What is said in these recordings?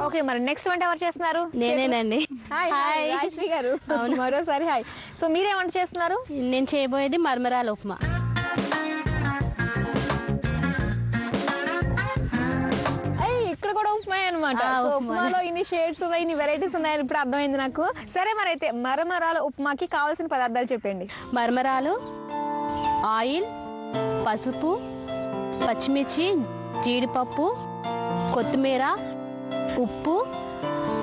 Okay, మరి next వంట ఎవరు చేస్తున్నారు? నేనేనండి. హాయ్ రాజశ్రీ గారు. మరోసారి హాయ్. సో మీరేం వంట చేస్తున్నారు? నేను చేయబోయేది మరమరాల ఉప్మా. ఇక్కడ కూడా ఉప్మా అనమాట. సో ఉప్మాలో ఇన్ని షేడ్స్ ఉన్నాయి, ఇన్ని వెరైటీస్ ఉన్నాయని ఇప్పుడు అర్థమైంది నాకు. సరే, మరి అయితే మరమరాల ఉప్మాకి కావాల్సిన పదార్థాలు చెప్పండి. మరమరాలు, ఆయిల్, పసుపు, పచ్చిమిర్చి, జీడిపప్పు, కొత్తిమీర, ఉప్పు,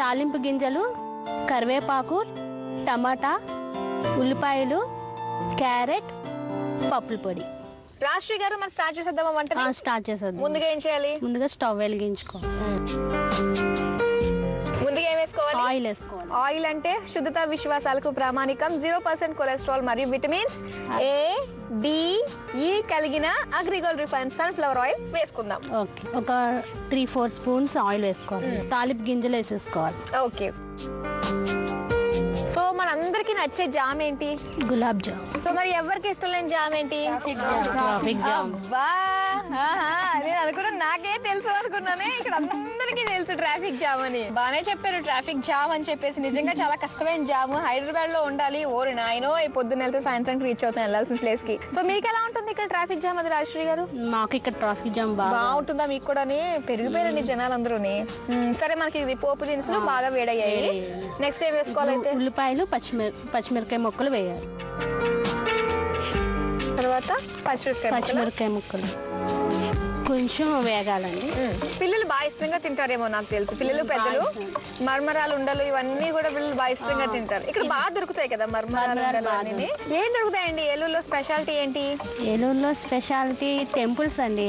తాలింపు గింజలు, కరివేపాకు, టమాటా, ఉల్లిపాయలు, క్యారెట్, పప్పుల పొడి. రాజశ్రీ గారు, మనం స్టార్ట్ చేసేద్దామా వంట? స్టార్ట్ చేసేద్దాం. ముందుగా ఏం చేయాలి? ముందుగా స్టవ్ వెలిగించుకోవాలి. ముందుగా ఏం వేసుకోవాలి? ఆయిల్ వేసుకోవాలి. ఆయిల్ అంటే శుద్ధత విశ్వాసాలకు ప్రామాణికం, 0% కొలెస్ట్రాల్ మరియు విటమిన్స్ ఏ, డి, ఈ కలిగిన అగ్రిగోల్డ్ రిఫైన్డ్ సన్ఫ్లవర్ ఆయిల్ వేసుకుందాం. ఓకే, ఒక 3-4 స్పూన్స్ ఆయిల్ వేసుకోవాలి. తాలింపు గింజలు వేసేసుకోవాలి. ఓకే. సో మనందరికి నచ్చే జామ్ ఏంటి? గులాబ్ జామ్. సో మరి ఎవరికి ఇష్టం లేని జామ్ ఏంటి? Traffic jam. నేను అనుకున్నా, నాకే తెలుసు అనుకున్నానే, ఇక్కడ అందరికీ తెలుసు ట్రాఫిక్ జామ్ అని. బానే చెప్పారు ట్రాఫిక్ జామ్ అని చెప్పేసి. నిజంగా చాలా కష్టమైన జామ్. హైదరాబాద్ లో ఉండాలి. ఓరి నాయనో, పొద్దున్న వెళ్తే సాయంత్రం రీచ్ అవుతాను వెళ్ళాల్సిన ప్లేస్ కి. సో మీకు ఎలా ఉంటుంది ఇక్కడ ట్రాఫిక్ జామ్? అది రాజశ్రీ గారు, మాకు ఇక్కడ ట్రాఫిక్ జామ్ బాగుంటుందా? మీకు కూడా పెరిగిపోయారండి జనాలు అందరూ. సరే, మనకి ఇది పోపు దినుసులు బాగా వేడయ్యాయి. నెక్స్ట్ ఏం వేసుకోవాలి అయితే? ఉల్లిపాయలు, పచ్చిమిరకాయ ముక్కలు వేయాలి. తర్వాత పచ్చిమిరకాయ ముక్కలు కొంచెం వేగాలండి. పిల్లలు బాగా ఇష్టంగా తింటారేమో నాకు తెలుసు. పిల్లలు, పెద్దలు మరమరాలు ఉండలు ఇవన్నీ కూడా పిల్లలు బాగా ఇష్టంగా తింటారు. ఇక్కడ బాగా దొరుకుతాయి కదా మరమరాలు ఉండలు అన్ని. ఏం దొరుకుతాయండి ఏలూరులో? స్పెషాలిటీ ఏంటి? ఏలూరులో స్పెషాలిటీ టెంపుల్స్ అండి.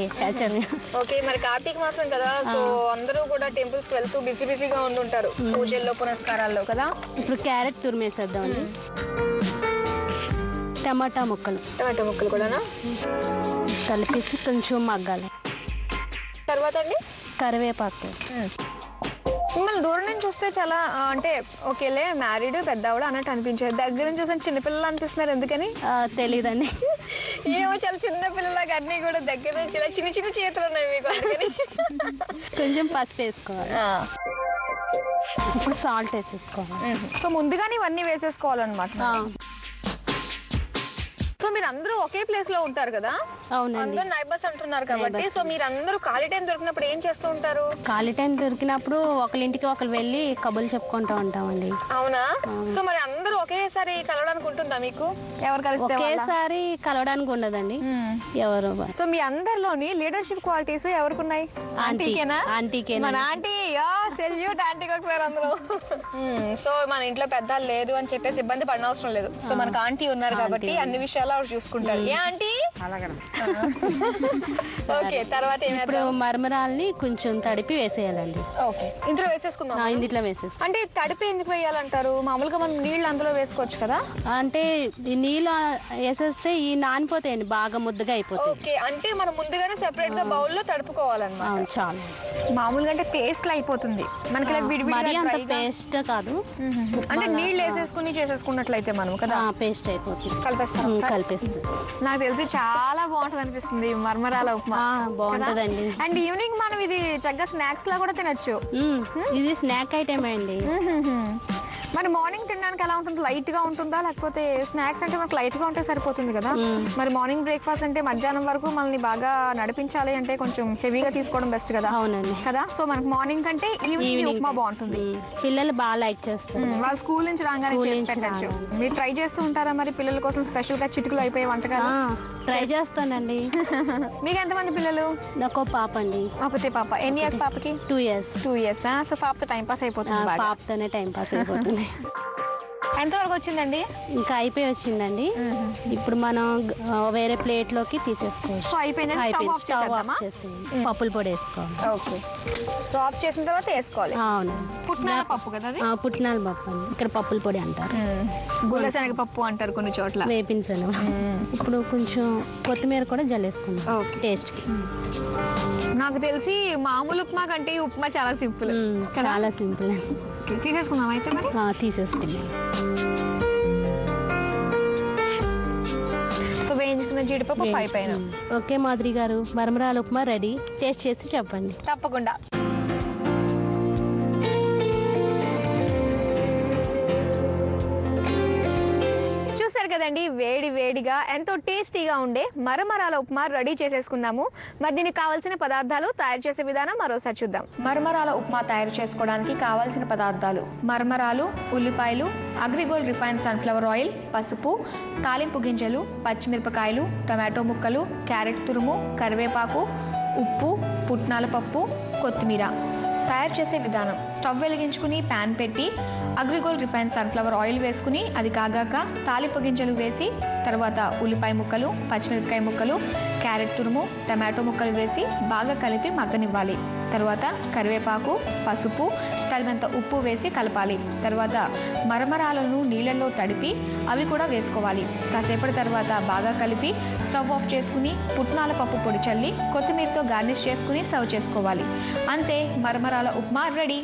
ఓకే, మరి కార్తీక మాసం కదా, సో అందరూ కూడా టెంపుల్స్ కి వెళ్తూ బిజీగా ఉంటుంటారు పూజల్లో, పునస్కారాల్లో కదా. ఇప్పుడు క్యారెట్ తురిమేసేద్దామండి. టమాటా ముక్కలు కూడానా కలిపేసి కొంచెం మగ్గాలి. తర్వాత అండి కరివేపాకు. మిమ్మల్ని దూరం నుంచి చూస్తే చాలా అంటే ఓకేలే మ్యారీడ్ పెద్దవాడు అన్నట్టు అనిపించేది. దగ్గర నుంచి చూస్తే చిన్నపిల్లలు అనిపిస్తున్నారు. ఎందుకని తెలీదండి. ఏమో చాలా చిన్న పిల్లలకి అన్ని కూడా దగ్గర నుంచి ఇలా చిన్న చిన్న చేతులు ఉన్నాయి మీకు. అందుకని కొంచెం పసుపు వేసుకోవాలి. ఇప్పుడు సాల్ట్ వేసేసుకోవాలి. సో ముందుగానే ఇవన్నీ వేసేసుకోవాలన్నమాట. సో మీరు అందరూ ఒకే ప్లేస్ లో ఉంటారు కదా? అవునండి, అందరూ నైబర్స్ అంటున్నారు కాబట్టి. సో మీరు అందరూ ఖాళీ టైం దొరికినప్పుడు ఏం చేస్తూ ఉంటారు? ఖాళీ టైం దొరికినప్పుడు ఒకరింటికి ఒకరు వెళ్ళి కబుర్లు చెప్పుకుంటూ ఉంటామండి. అవునా? సో మరి అందరూ ఒకేసారి కలవడానికి ఉంటుందా మీకు? ఎవరు కలిస్తే ఒకేసారి కలవడానికి ఉండదండి, ఎవరు. సో మీ అందరిలోని లీడర్షిప్ క్వాలిటీస్ ఎవరికున్నాయి? ఆంటీకేనా? మన ఆంటీ. సెల్యూట్ ఆంటీకి ఒకసారి అందరూ. సో మన ఇంట్లో పెద్దలు లేరు అని చెప్పేసి ఇబ్బంది పడిన అవసరం లేదు. సో మనకు ఆంటీ ఉన్నారు కాబట్టి అన్ని విషయాలు చూసుకుంటారు. ఏ ఆంటీ? ఓకే, తర్వాత ఇప్పుడు మరమరాల్ని కొంచెం తడిపి వేసేయాలండి. ఓకే, ఇందులో వేసేసుకుందాం. ఇందులో వేసేసుకుందాం. అంటే తడిపి ఎందుకు వేయాలంటారు? మామూలుగా మనం నీళ్ళు అందులో వేసుకోవచ్చు కదా. అంటే నీళ్ళు వేసేస్తే ఈ నానిపోతాయండి, బాగా ముద్దగా అయిపోతాయి. ఓకే, అంటే మనం ముందుగానే సెపరేట్ గా బౌల్ లో తడుపుకోవాలన్నమాట. చాలు. మామూలుగా అంటే పేస్ట్ లా అయిపోతుంది మనకి. అంత పేస్ట్ కాదు, అంటే నీళ్ళు వేసేసుకుని చేసేసుకున్నట్లయితే మనం కదా పేస్ట్ అయిపోతుంది. కలిపేస్తుంది. నాకు తెలిసి చాలా బాగుంటది అనిపిస్తుంది మరమరాల ఉప్మా. బాగుంటదండి. అండ్ ఈవినింగ్ మనం ఇది చక్కగా స్నాక్స్ లా కూడా తినొచ్చు. ఇది స్నాక్ ఐటమ్ అండి. మరి మార్నింగ్ తినడానికి ఎలా ఉంటుంది? లైట్ గా ఉంటుందా, లేకపోతే స్నాక్స్ అంటే మనకు లైట్ గా ఉంటే సరిపోతుంది కదా? మరి మార్నింగ్ బ్రేక్ఫాస్ట్ అంటే మధ్యాహ్నం వరకు మనల్ని బాగా నడిపించాలి అంటే కొంచెం హెవీగా తీసుకోవడం బెస్ట్ కదా. అవునండి కదా. సో మనకు మార్నింగ్ కంటే ఈవినింగ్ ఉప్మా బాగుంటుంది. పిల్లలు బాగా లైక్ చేస్తారు. వాళ్ళు స్కూల్ నుంచి రాగానే చేసి పెట్టచ్చు. మీరు ట్రై చేస్తూ ఉంటారా మరి పిల్లల కోసం స్పెషల్ గా చిటికలు అయిపోయే వంటకాలు? ట్రై చేస్తానండి. మీకు ఎంతమంది పిల్లలు? నాకు పాప అండి. ఒకతే పాప. ఎన్ని ఇయర్స్ పాపకి? 2 years. 2 years. సో పాపతో టైం పాస్ అయిపోతుంది. పాపతోనే టైం పాస్ అయిపోతుంది. ఎంతవరకు వచ్చిందండి? ఇంకా అయిపోయి వచ్చిందండి. ఇప్పుడు మనం వేరే ప్లేట్ లోకి తీసేసుకోవచ్చు. సో అయిపోయింది. పప్పుల పొడి వేసుకోవాలి. ఓకే, సో ఆఫ్ చేసిన తర్వాత వేసుకోవాలి. అవును, పుట్నాల పప్పు కదా. పుట్నాల పప్పు అండి, ఇక్కడ పప్పుల పొడి అంటారు. గుల్లశనగ పప్పు అంటారు కొన్ని చోట్ల. వేపించాను. ఇప్పుడు కొంచెం కొత్తిమీర కూడా జల్లేసుకుందాం టేస్ట్ కి. నాకు తెలిసి మామూలు ఉప్మా కంటే ఉప్మా చాలా సింపుల్. చాలా సింపుల్. తీసేసుకుందాం అయితే మరి. తీసేసుకుందాం. సో వేయించుకున్న జీడిపప్పు పైన. ఓకే మాధురి గారు, మరమరాల ఉప్మా రెడీ. టేస్ట్ చేసి చెప్పండి. తప్పకుండా. చూసారు కదండి, వేడి వేడిగా ఎంతో టేస్టీగా ఉండే మరమరాల ఉప్మా రెడీ చేసేసుకున్నాము. మరి దీనికి కావాల్సిన పదార్థాలు, తయారు చేసే విధానం మరోసారి చూద్దాం. మరమరాల ఉప్మా తయారు చేసుకోవడానికి కావాల్సిన పదార్థాలు: మరమరాలు, ఉల్లిపాయలు, అగ్రిగోల్డ్ రిఫైన్డ్ సన్ఫ్లవర్ ఆయిల్, పసుపు, తాలింపు గింజలు, పచ్చిమిరపకాయలు, టమాటో ముక్కలు, క్యారెట్ తురుము, కరివేపాకు, ఉప్పు, పుట్నాల పప్పు, కొత్తిమీర. తయారు చేసే విధానం: స్టవ్ వెలిగించుకుని ప్యాన్ పెట్టి అగ్రిగోల్డ్ రిఫైన్డ్ సన్ఫ్లవర్ ఆయిల్ వేసుకుని అది కాగాక తాలింపు గింజలు వేసి తర్వాత ఉల్లిపాయ ముక్కలు, పచ్చిమిరపకాయ ముక్కలు, క్యారెట్ తురుము, టమాటో ముక్కలు వేసి బాగా కలిపి మగ్గనివ్వాలి. తర్వాత కరివేపాకు, పసుపు, తగినంత ఉప్పు వేసి కలపాలి. తర్వాత మరమరాలను నీళ్ళల్లో తడిపి అవి కూడా వేసుకోవాలి. కాసేపటి తర్వాత బాగా కలిపి స్టవ్ ఆఫ్ చేసుకుని పుట్నాల పప్పు పొడి చల్లి కొత్తిమీరతో గార్నిష్ చేసుకుని సర్వ్ చేసుకోవాలి. అంతే, మరమరాల ఉప్మా రెడీ.